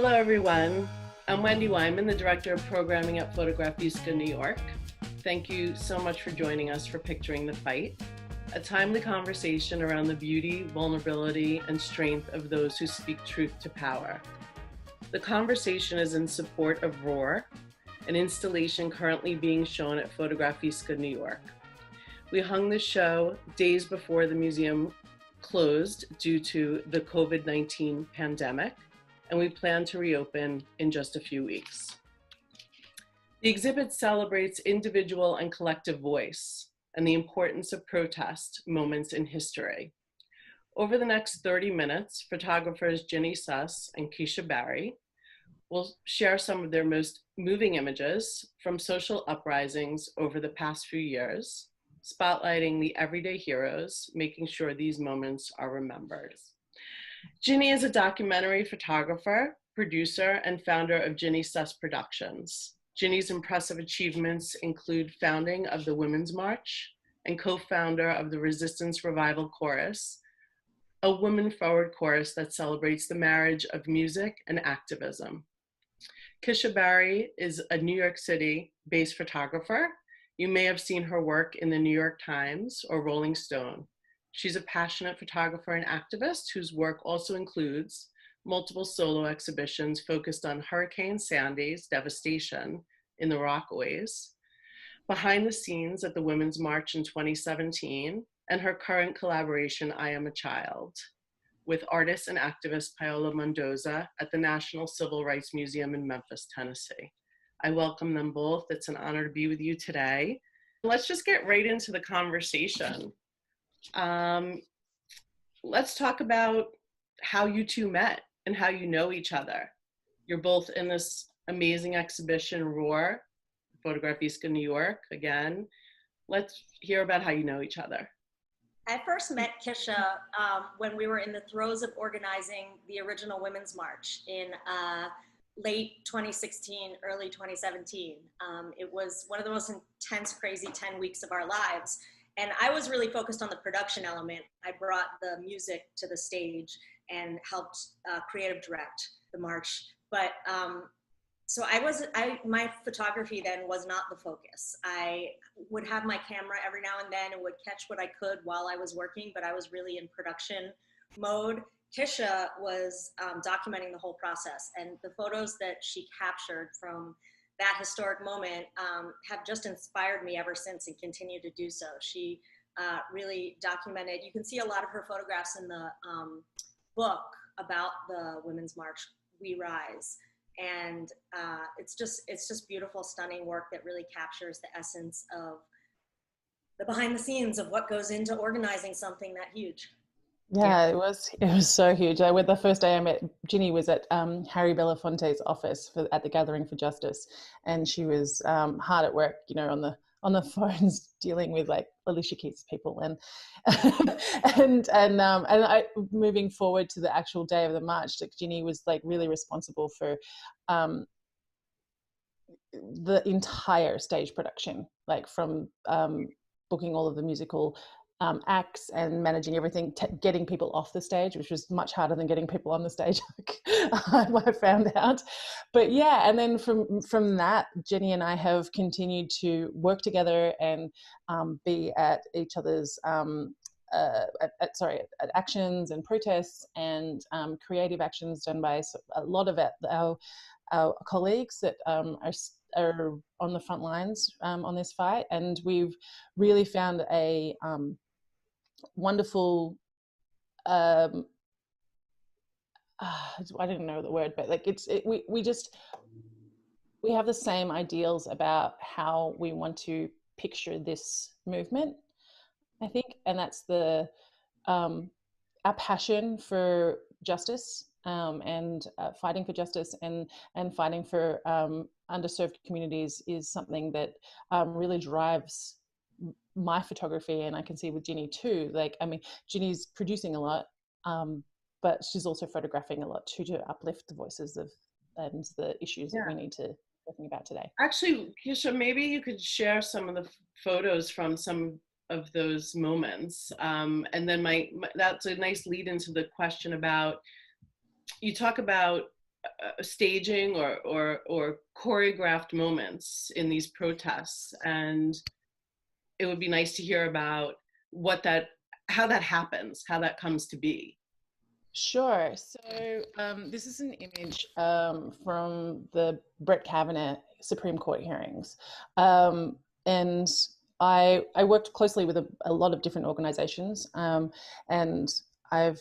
Hello, everyone. I'm Wendi Weinman, the Director of Programming at Fotografiska New York. Thank you so much for joining us for Picturing the Fight, a timely conversation around the beauty, vulnerability, and strength of those who speak truth to power. The conversation is in support of Roar, an installation currently being shown at Fotografiska New York. We hung the show days before the museum closed due to the COVID-19 pandemic, and we plan to reopen in just a few weeks. The exhibit celebrates individual and collective voice and the importance of protest moments in history. Over the next 30 minutes, photographers Ginny Suss and Kisha Bari will share some of their most moving images from social uprisings over the past few years, spotlighting the everyday heroes, making sure these moments are remembered. Ginny is a documentary photographer, producer, and founder of Ginny Suss Productions. Ginny's impressive achievements include founding of the Women's March and co-founder of the Resistance Revival Chorus, a women-forward chorus that celebrates the marriage of music and activism. Kisha Bari is a New York City-based photographer. You may have seen her work in the New York Times or Rolling Stone. She's a passionate photographer and activist whose work also includes multiple solo exhibitions focused on Hurricane Sandy's devastation in the Rockaways, behind the scenes at the Women's March in 2017, and her current collaboration, I Am a Child, with artist and activist Paola Mendoza at the National Civil Rights Museum in Memphis, Tennessee. I welcome them both. It's an honor to be with you today. Let's just get right into the conversation. Let's talk about how you two met and how you know each other. You're both in this amazing exhibition, Roar, Fotografiska New York, again. Let's hear about how you know each other. I first met Kisha when we were in the throes of organizing the original Women's March in late 2016, early 2017. It was one of the most intense, crazy 10 weeks of our lives. And I was really focused on the production element. I brought the music to the stage and helped creative direct the march. But so my photography then was not the focus. I would have my camera every now and then and would catch what I could while I was working, but I was really in production mode. Kisha was documenting the whole process, and the photos that she captured from that historic moment have just inspired me ever since and continue to do so. She really documented, you can see a lot of her photographs in the book about the Women's March, We Rise. And it's just beautiful, stunning work that really captures the essence of the behind the scenes of what goes into organizing something that huge. Yeah, it was so huge. With the first day I met Ginny was at Harry Belafonte's office at the Gathering for Justice, and she was hard at work, on the phones dealing with like Alicia Keys people, and I moving forward to the actual day of the march, like Ginny was like really responsible for the entire stage production, like from booking all of the musical acts and managing everything, getting people off the stage, which was much harder than getting people on the stage, I found out. But yeah, and then from that, Jenny and I have continued to work together and be at each other's at actions and protests and creative actions done by a lot of our colleagues that are on the front lines on this fight. And we've really found a wonderful I don't know the word, but like we have the same ideals about how we want to picture this movement, I think, and that's our passion for justice and fighting for justice and fighting for underserved communities is something that really drives my photography, and I can see with Ginny too. Like, I mean, Ginny's producing a lot, but she's also photographing a lot too, to uplift the voices and the issues that we need to be talking about today. Actually, Kisha, maybe you could share some of the photos from some of those moments, and then that's a nice lead into the question about, you talk about staging or choreographed moments in these protests, and it would be nice to hear about how that happens, how that comes to be. Sure. So this is an image from the Brett Kavanaugh Supreme Court hearings. And I worked closely with a lot of different organizations. And I've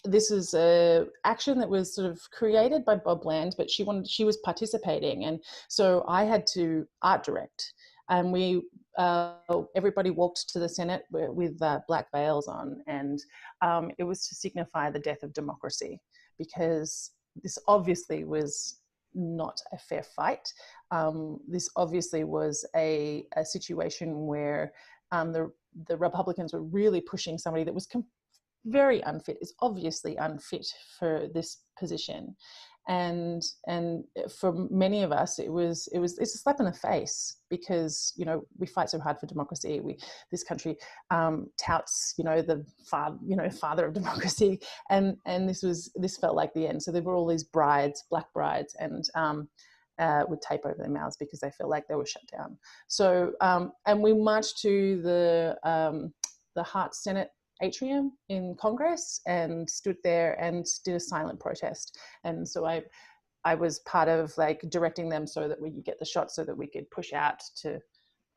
this is a action that was sort of created by Bob Land, but she was participating. And so I had to art direct. And everybody walked to the Senate with black veils on, and it was to signify the death of democracy, because this obviously was not a fair fight. This obviously was a situation where the Republicans were really pushing somebody that was very unfit, is obviously unfit for this position. And for many of us, it's a slap in the face, because we fight so hard for democracy. This country touts the father of democracy, and this felt like the end. So there were all these brides, black brides, and would tape over their mouths because they felt like they were shut down. So and we marched to the Hart Senate atrium in Congress and stood there and did a silent protest. And so I was part of directing them so that we could get the shot, so that we could push out to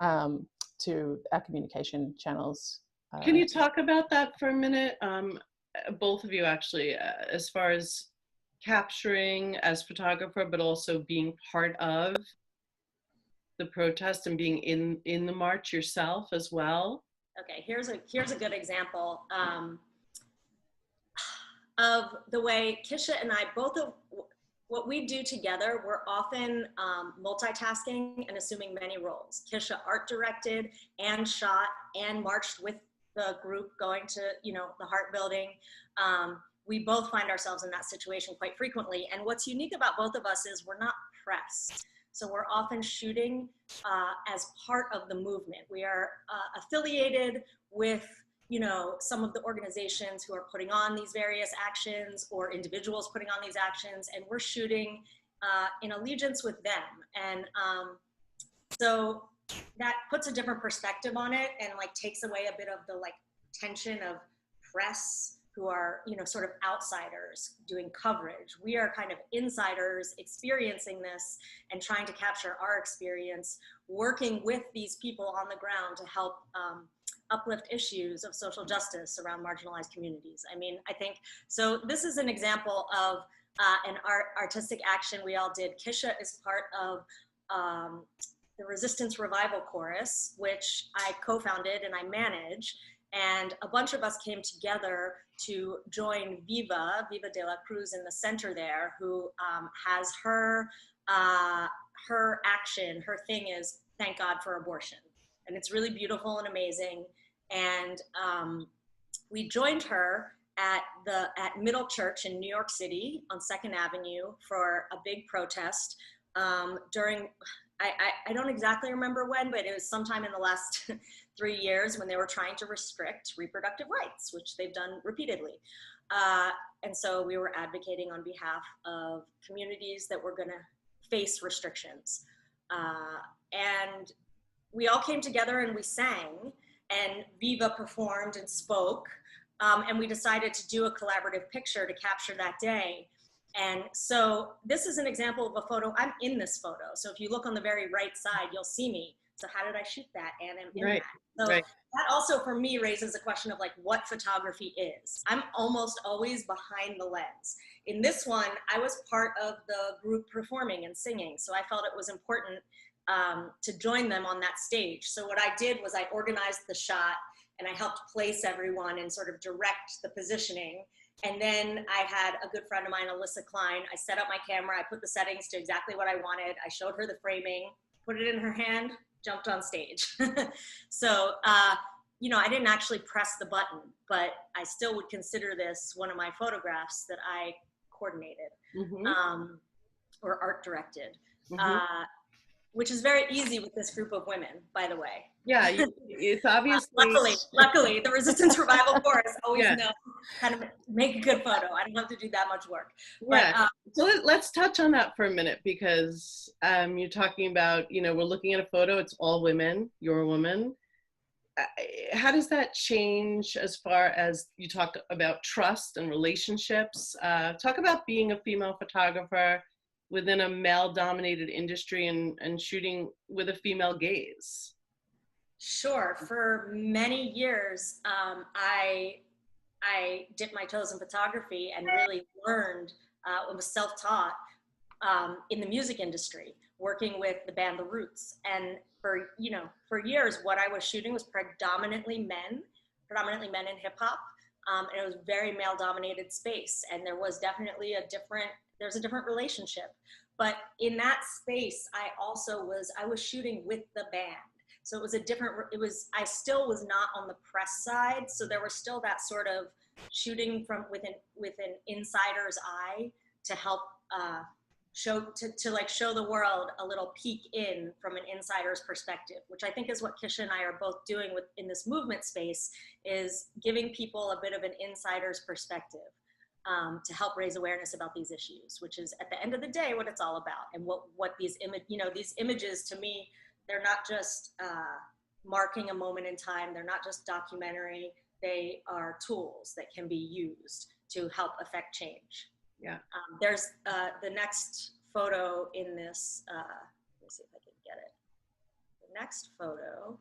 our communication channels. Can you talk about that for a minute? Both of you, actually, as far as capturing as photographer, but also being part of the protest and being in the march yourself as well. Okay, here's a good example of the way Kisha and I, both of what we do together. We're often multitasking and assuming many roles. Kisha art directed and shot and marched with the group going to the Hart Building. We both find ourselves in that situation quite frequently. And what's unique about both of us is we're not press. So we're often shooting as part of the movement. We are affiliated with, some of the organizations who are putting on these various actions, or individuals putting on these actions, and we're shooting in allegiance with them. And so that puts a different perspective on it, and takes away a bit of the tension of press, who are, sort of outsiders doing coverage. We are kind of insiders experiencing this and trying to capture our experience, working with these people on the ground to help uplift issues of social justice around marginalized communities. I think, so this is an example of an artistic action we all did. Kisha is part of the Resistance Revival Chorus, which I co-founded and I manage. And a bunch of us came together to join Viva de la Cruz in the center there, who has her action, her thing is thank God for abortion. And it's really beautiful and amazing. And we joined her at Middle Church in New York City on 2nd Avenue for a big protest during, I don't exactly remember when, but it was sometime in the last 3 years when they were trying to restrict reproductive rights, which they've done repeatedly. And so we were advocating on behalf of communities that were gonna face restrictions. And we all came together and we sang, and Viva performed and spoke. And we decided to do a collaborative picture to capture that day. And so this is an example of a photo. I'm in this photo. So if you look on the very right side, you'll see me. So how did I shoot that? And I'm in that. So that also for me raises a question of what photography is. I'm almost always behind the lens. In this one, I was part of the group performing and singing. So I felt it was important to join them on that stage. So what I did was I organized the shot and I helped place everyone and sort of direct the positioning. And then I had a good friend of mine, Alyssa Klein. I set up my camera, I put the settings to exactly what I wanted. I showed her the framing, put it in her hand, jumped on stage. So, I didn't actually press the button, but I still would consider this one of my photographs that I coordinated or art directed. which is very easy with this group of women, by the way. Yeah, it's obviously. Luckily, the Resistance Revival Chorus always Yeah. know how to make a good photo. I don't have to do that much work. Yeah. But, so let's touch on that for a minute, because you're talking about, we're looking at a photo, it's all women, you're a woman. How does that change as far as you talk about trust and relationships? Talk about being a female photographer within a male-dominated industry and shooting with a female gaze. Sure. For many years, I dipped my toes in photography and really learned, was self-taught in the music industry, working with the band The Roots. And for years, what I was shooting was predominantly men in hip hop. And it was very male dominated space. And there was definitely there's a different relationship. But in that space, I was shooting with the band. So I still was not on the press side. So there was still that sort of shooting with an insider's eye to help show the world a little peek in from an insider's perspective, which I think is what Kisha and I are both doing in this movement space, is giving people a bit of an insider's perspective to help raise awareness about these issues, which is at the end of the day what it's all about. And what these images, to me, they're not just marking a moment in time. They're not just documentary. They are tools that can be used to help affect change. Yeah. There's the next photo in this. Let me see if I can get it. The next photo.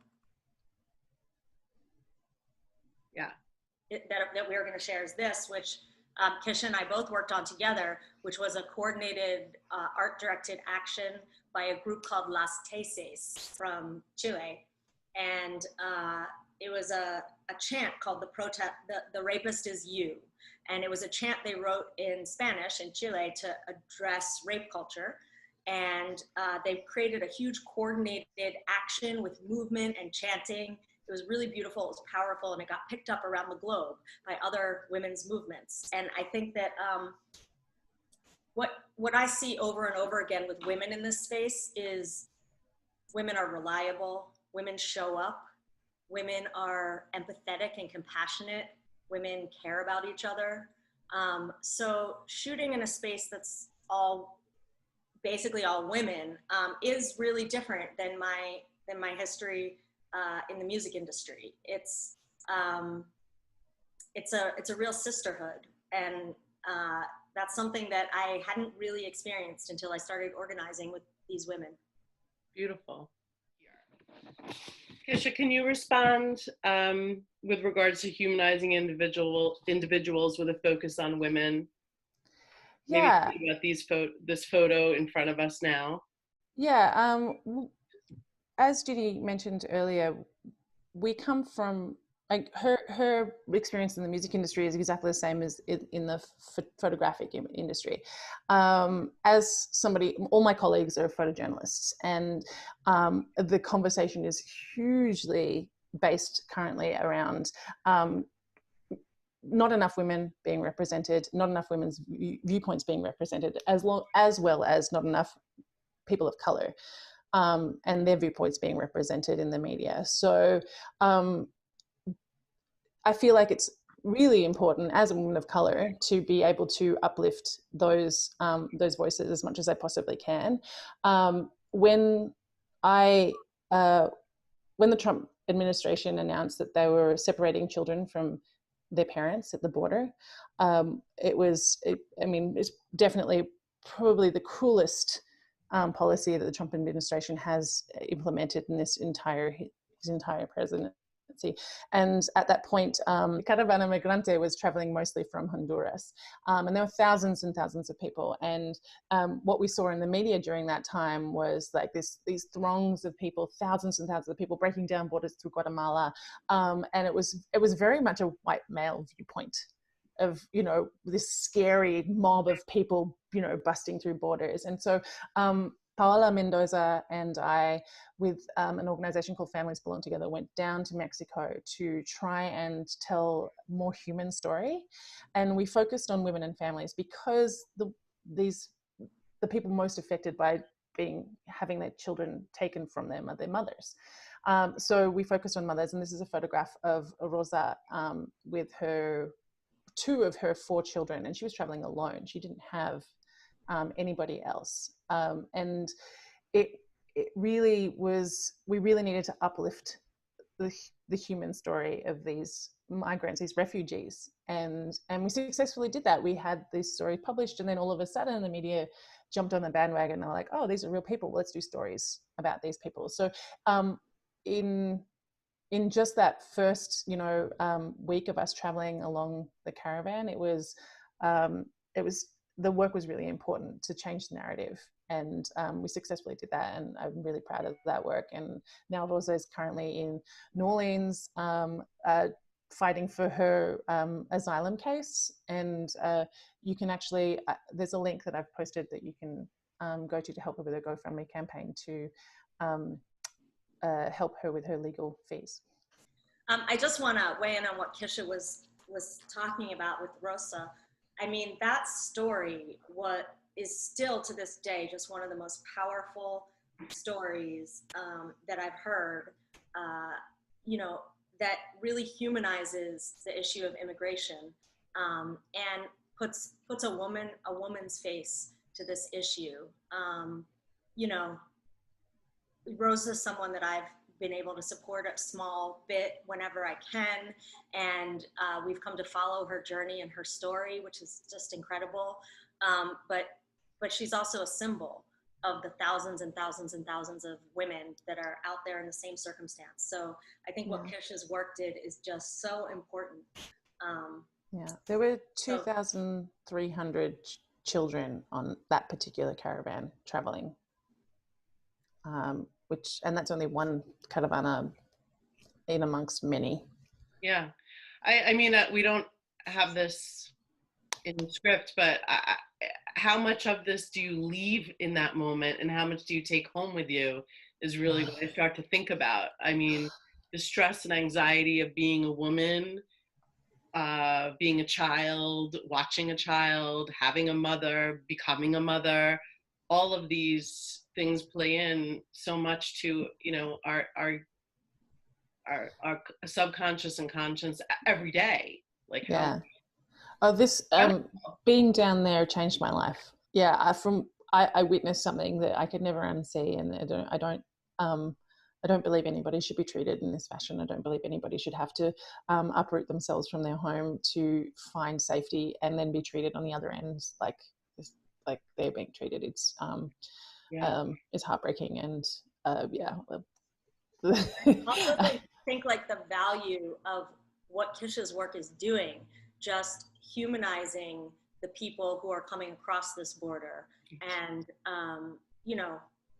Yeah. That we're going to share is this, which Kisha and I both worked on together, which was a coordinated art-directed action by a group called Las Teses from Chile. And it was a chant called the Rapist Is You. And it was a chant they wrote in Spanish in Chile to address rape culture. And they created a huge coordinated action with movement and chanting. It was really beautiful, it was powerful, and it got picked up around the globe by other women's movements. And I think that what I see over and over again with women in this space is women are reliable, women show up, women are empathetic and compassionate, women care about each other. So shooting in a space that's basically all women is really different than my history in the music industry. It's a real sisterhood, and that's something that I hadn't really experienced until I started organizing with these women. Beautiful. Kisha, can you respond with regards to humanizing individuals with a focus on women? Yeah. Maybe about this photo in front of us now. Yeah. As Ginny mentioned earlier, we come from, like, her experience in the music industry is exactly the same as in the photographic industry. As somebody, all my colleagues are photojournalists, and the conversation is hugely based currently around not enough women being represented, not enough women's viewpoints being represented, as well as not enough people of color and their viewpoints being represented in the media. So I feel like it's really important as a woman of color to be able to uplift those voices as much as I possibly can. When the Trump administration announced that they were separating children from their parents at the border, it's definitely probably the cruelest policy that the Trump administration has implemented in his entire presidency. And at that point, Caravana Migrante was traveling mostly from Honduras, and there were thousands and thousands of people. And what we saw in the media during that time was like these throngs of people, thousands and thousands of people breaking down borders through Guatemala, and it was very much a white male viewpoint of this scary mob of people busting through borders. And so Paola Mendoza and I, with an organization called Families Belong Together, went down to Mexico to try and tell a more human story. And we focused on women and families because the people most affected by having their children taken from them or their mothers. So we focused on mothers, and this is a photograph of Rosa with two of her 4 children, and she was traveling alone. She didn't have anybody else, and it really was. We really needed to uplift the human story of these migrants, these refugees, and we successfully did that. We had this story published, and then all of a sudden the media jumped on the bandwagon. They were like, oh, these are real people, let's do stories about these people. So in just that first week of us traveling along the caravan, it was the work was really important to change the narrative, and we successfully did that, and I'm really proud of that work. And now Rosa is currently in New Orleans fighting for her asylum case, and you can actually there's a link that I've posted that you can go to help her with her GoFundMe campaign to help her with her legal fees. I just want to weigh in on what Kisha was talking about with Rosa. I mean, that story is still to this day just one of the most powerful stories that I've heard, that really humanizes the issue of immigration and puts a woman's face to this issue. Rosa's someone that I've been able to support a small bit whenever I can, and we've come to follow her journey and her story, which is just incredible. But she's also a symbol of the thousands and thousands and thousands of women that are out there in the same circumstance. So I think what Kisha's work did is just so important. There were 2,300 children on that particular caravan traveling. And that's only one caravana in amongst many. Yeah. I mean, we don't have this in the script, but how much of this do you leave in that moment, and how much do you take home with you is really what I start to think about. I mean, the stress and anxiety of being a woman, being a child, watching a child, having a mother, becoming a mother, all of these things play in so much to, our subconscious and conscious every day. Like, being down there changed my life. I witnessed something that I could never unsee, and I don't believe anybody should be treated in this fashion. I don't believe anybody should have to uproot themselves from their home to find safety and then be treated on the other end like they're being treated. It's heartbreaking, and Also think like the value of what Kisha's work is doing, just humanizing the people who are coming across this border. And,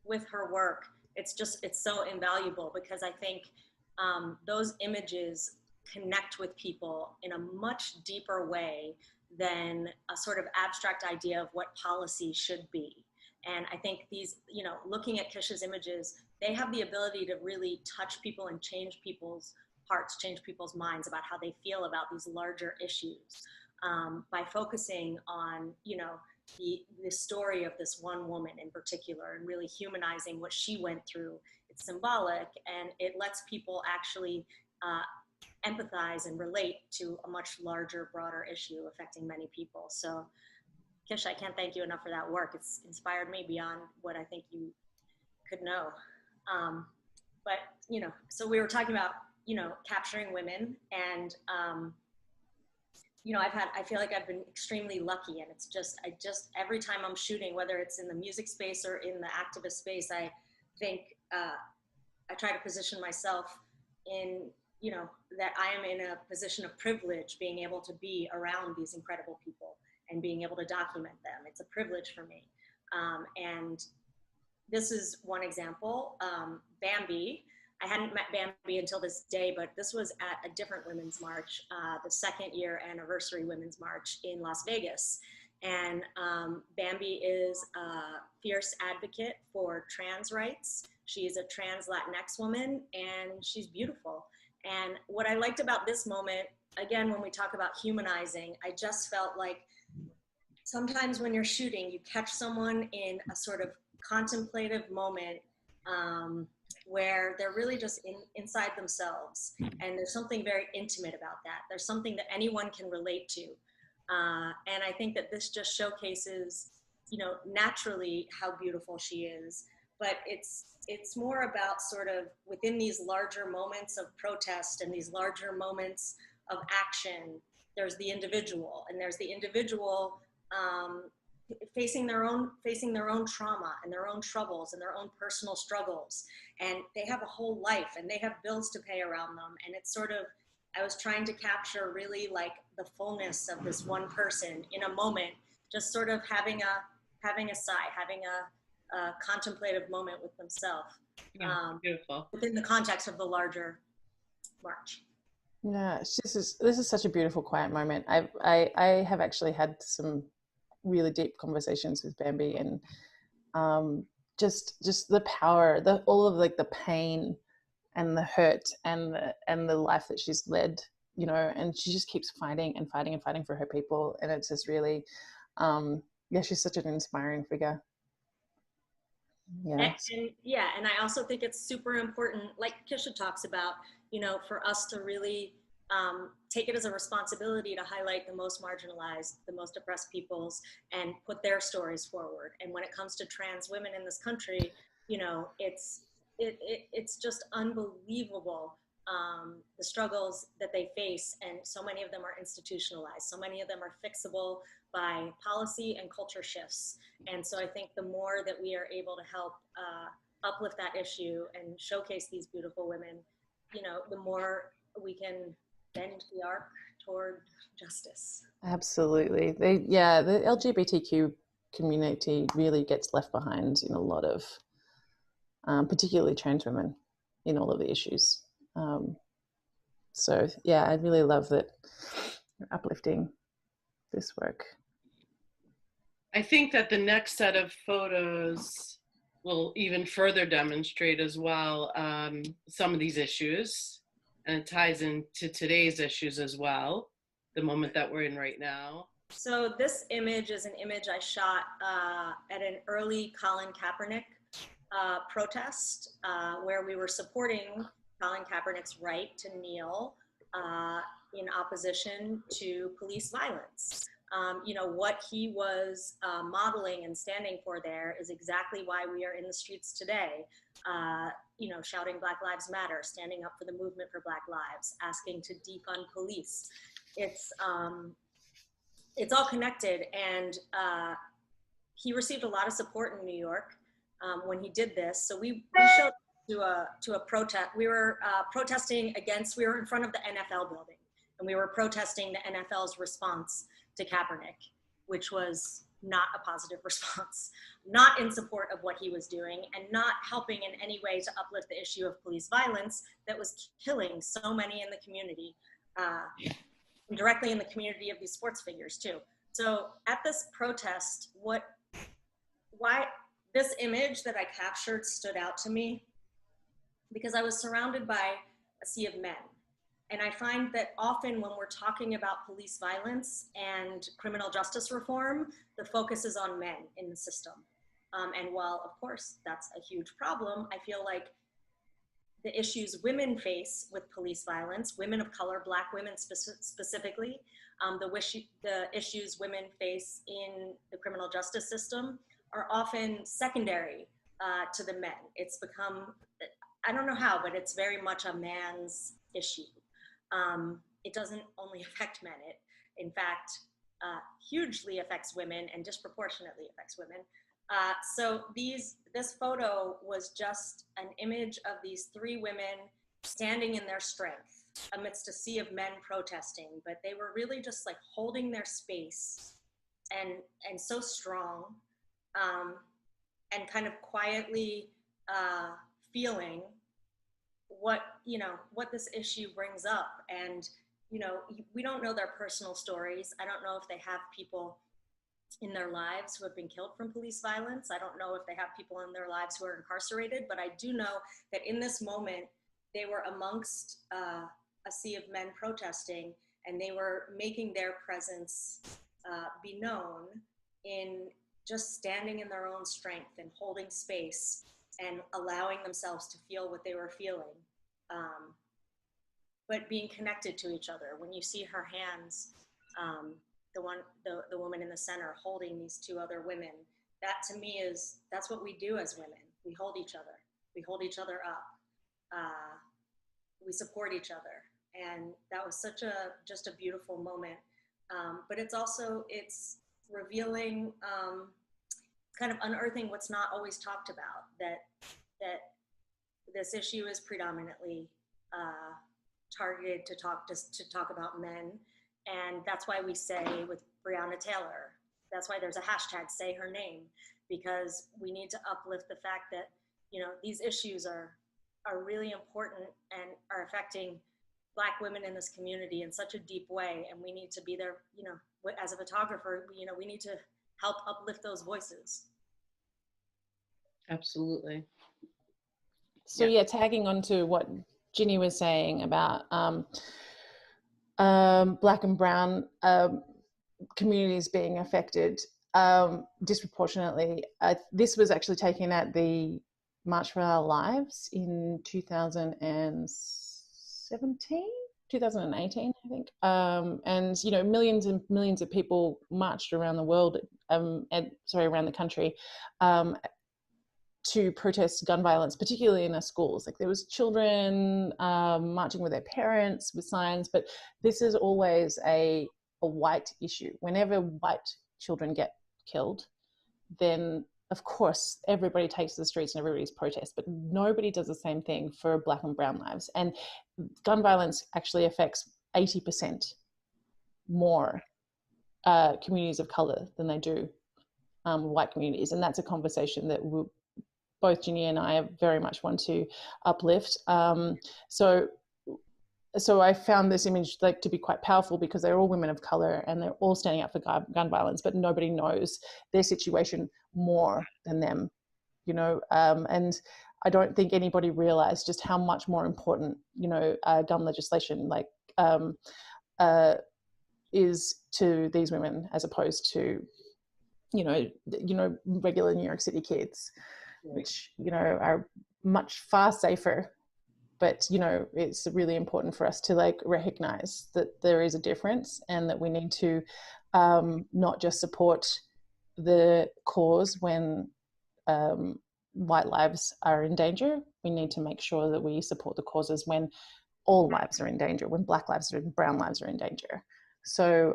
with her work, it's so invaluable, because I think those images connect with people in a much deeper way than a sort of abstract idea of what policy should be. And I think these, looking at Kisha's images, they have the ability to really touch people and change people's hearts, change people's minds about how they feel about these larger issues, by focusing on, the story of this one woman in particular, and really humanizing what she went through. It's symbolic, and it lets people actually empathize and relate to a much larger, broader issue affecting many people. So, Kisha, I can't thank you enough for that work. It's inspired me beyond what I think you could know. But, so we were talking about, capturing women, and, I feel like I've been extremely lucky, and it's every time I'm shooting, whether it's in the music space or in the activist space, I think, I try to position myself in, that I am in a position of privilege, being able to be around these incredible people and being able to document them. It's a privilege for me. And this is one example. Bambi, I hadn't met Bambi until this day, but this was at a different women's march, the 2nd year anniversary women's march in Las Vegas. And Bambi is a fierce advocate for trans rights. She's a trans Latinx woman, and she's beautiful. And what I liked about this moment, again, when we talk about humanizing, I just felt like sometimes when you're shooting, you catch someone in a sort of contemplative moment where they're really just inside themselves. And there's something very intimate about that. There's something that anyone can relate to. And I think that this just showcases, you know, naturally how beautiful she is. But it's more about sort of within these larger moments of protest and these larger moments of action, there's the individual, and there's the individual facing their own trauma and their own troubles and their own personal struggles, and they have a whole life and they have bills to pay around them. And it's sort of, I was trying to capture really like the fullness of this one person in a moment, just sort of having a sigh, having a contemplative moment with themselves. Beautiful. Within the context of the larger march. Yeah, this is such a beautiful, quiet moment. I have actually had some really deep conversations with Bambi, and just the power, all of like the pain and the hurt and the life that she's led, you know, and she just keeps fighting and fighting and fighting for her people, and it's just really, she's such an inspiring figure. Yeah. And I also think it's super important, like Kisha talks about, you know, for us to really take it as a responsibility to highlight the most marginalized, the most oppressed peoples, and put their stories forward. And when it comes to trans women in this country, you know, it's just unbelievable, the struggles that they face, and so many of them are institutionalized. So many of them are fixable by policy and culture shifts. And so I think the more that we are able to help uplift that issue and showcase these beautiful women, you know, the more we can bend the arc toward justice. Absolutely. The LGBTQ community really gets left behind in a lot of, particularly trans women, in all of the issues. So yeah, I really love that you're uplifting this work. I think that the next set of photos will even further demonstrate as well some of these issues, and it ties into today's issues as well, the moment that we're in right now. So this image is an image I shot at an early Colin Kaepernick protest where we were supporting Colin Kaepernick's right to kneel in opposition to police violence. You know, what he was modeling and standing for there is exactly why we are in the streets today. You know, shouting Black Lives Matter, standing up for the movement for Black lives, asking to defund police. It's all connected, and he received a lot of support in New York when he did this. So we showed to a protest. We were protesting against. We were in front of the NFL building, and we were protesting the NFL's response to Kaepernick, which was not a positive response, not in support of what he was doing, and not helping in any way to uplift the issue of police violence that was killing so many in the community, directly in the community of these sports figures too. So at this protest, why this image that I captured stood out to me, because I was surrounded by a sea of men. And I find that often when we're talking about police violence and criminal justice reform, the focus is on men in the system. And while, of course, that's a huge problem, I feel like the issues women face with police violence, women of color, Black women specifically, the issues women face in the criminal justice system are often secondary to the men. It's become, I don't know how, but it's very much a man's issue. It doesn't only affect men. It, in fact, hugely affects women and disproportionately affects women. So this photo was just an image of these three women standing in their strength amidst a sea of men protesting, but they were really just like holding their space and so strong, and kind of quietly feeling what this issue brings up. And we don't know their personal stories. I don't know if they have people in their lives who have been killed from police violence. I don't know if they have people in their lives who are incarcerated, but I do know that in this moment, they were amongst a sea of men protesting, and they were making their presence be known in just standing in their own strength and holding space and allowing themselves to feel what they were feeling, but being connected to each other. When you see her hands, the woman in the center holding these two other women, that to me is, that's what we do as women. We hold each other. We hold each other up. We support each other. And that was just a beautiful moment. But it's also, it's revealing, kind of unearthing what's not always talked about, that this issue is predominantly targeted to talk about men. And that's why we say with Breonna Taylor, that's why there's a hashtag, say her name, because we need to uplift the fact that, these issues are really important and are affecting Black women in this community in such a deep way. And we need to be there, as a photographer, we need to help uplift those voices. Absolutely. So yeah, tagging on to what Ginny was saying about Black and brown communities being affected disproportionately. This was actually taken at the March for Our Lives in 2018, I think. And, millions and millions of people marched around the world, around the country, to protest gun violence, particularly in our schools. Like there was children marching with their parents with signs, but this is always a white issue. Whenever white children get killed, then of course everybody takes to the streets and everybody's protest, but nobody does the same thing for Black and brown lives. And gun violence actually affects 80% more communities of color than they do white communities. And that's a conversation that both Ginny and I very much want to uplift. So I found this image to be quite powerful because they're all women of color and they're all standing up for gun violence, but nobody knows their situation more than them, and I don't think anybody realized just how much more important, gun legislation is to these women as opposed to, regular New York City kids, which, are much far safer. But, it's really important for us to recognize that there is a difference and that we need to not just support the cause when white lives are in danger. We need to make sure that we support the causes when all lives are in danger, when Black lives and brown lives are in danger. So,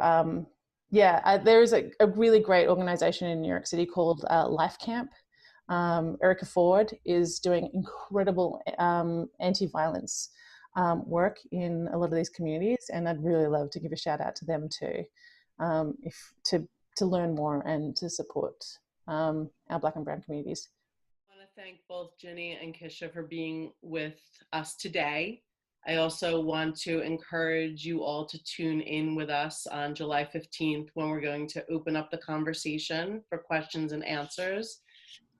there is a really great organization in New York City called Life Camp. Erica Ford is doing incredible anti-violence work in a lot of these communities, and I'd really love to give a shout out to them too, to learn more and to support our Black and brown communities. I want to thank both Ginny and Kisha for being with us today. I also want to encourage you all to tune in with us on July 15th when we're going to open up the conversation for questions and answers.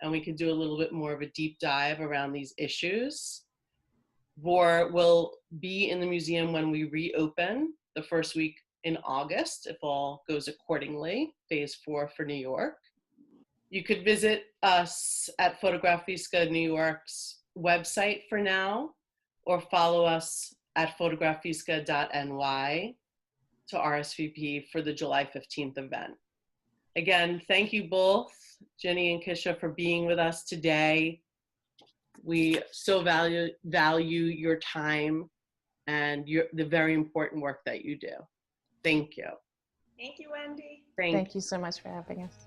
And we could do a little bit more of a deep dive around these issues. VOR will be in the museum when we reopen the first week in August, if all goes accordingly, phase 4 for New York. You could visit us at Fotografiska New York's website for now, or follow us at fotografiska.ny to RSVP for the July 15th event. Again, thank you both, Ginny and Kisha, for being with us today. We so value your time and the very important work that you do. Thank you. Thank you, Wendi. Thank you so much for having us.